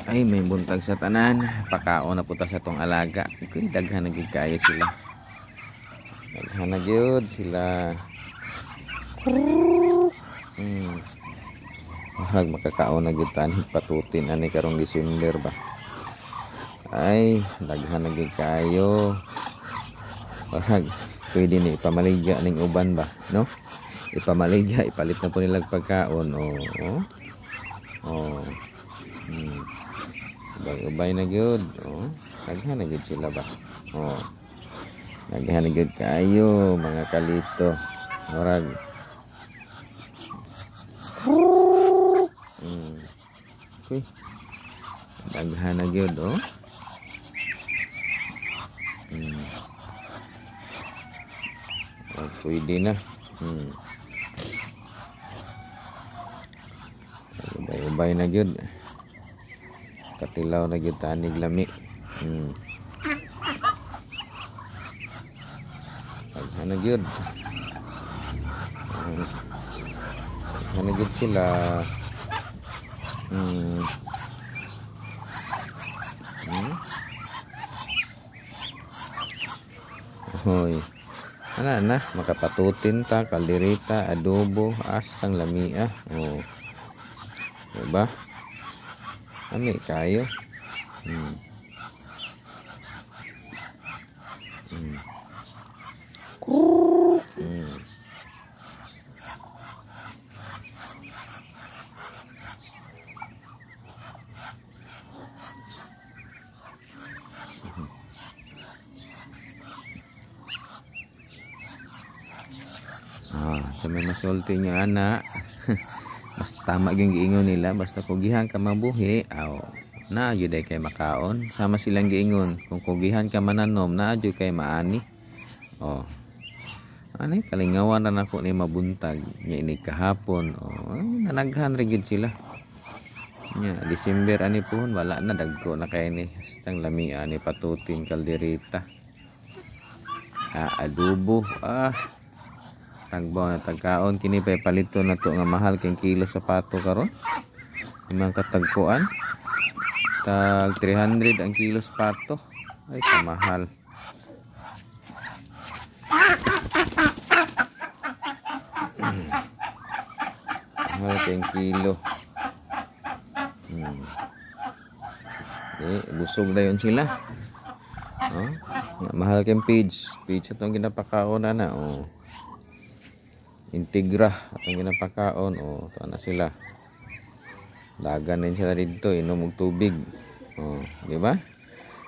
Ay may buntag sa tanan, pakaon na puta sa tong alaga. Kuy daghan na gid kayo sila. Daghan na gyud sila. Hag makakaon na gyud tani patutin ani karong December ba. Ay daghan na gyud kayo. Hag pwede ni ipamaligya ning uban ba, no? Ipamaligya, ipalit na po nilang pagkaon. Ubay na gyud. Daghan na gyud sila ba. Daghan na gyud kayo mga kalito. Murag. Okay. Daghan na gyud pwede na. Ubay na gyud. Katilaw na gyud tanig lami. Daghan na gyud. Daghan na gyud sila. Hoy. Ana makapatutin ta kaldereta, adobo, astang lamia. Diba? Ami kayo. Sa may masulti nyo ana. Tama yung giingon nila, basta kugihan ka mabuhi, na jud kay makaon. Sama silang giingon, kung kugihan ka mananom, na jud kay maani. Ani kalingawan na nako ni mabuntag nya ini kahapon. Nanaghan ra gyud sila. Nya December ani pohon wala na dagko na kay ni stang lamia ni patutin kaldereta. Adobo tagbaw na tagkaon kini pay palito na to nga mahal kay kilo sapato karon. Imang katagkuan tag 300 ang kilo sapato. Ay kamahal. Mahal kay kilo. Busog dayon sila. Mahal kay page atong ginapakaon na. Integra atong ginapakaon to na sila. Dagan din sila dito inom og tubig. Di ba?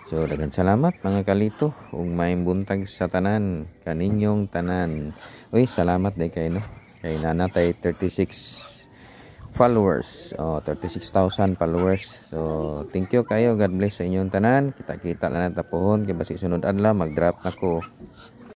So daghang salamat mga kalito ug maayong buntag sa tanan kaninyong tanan. Uy, salamat day kay kay nanatay 36 followers. 36,000 followers. So thank you kayo. God bless sa inyong tanan. Kita-kita lang natapuhon kay basi sunod adlaw mag-drop nako.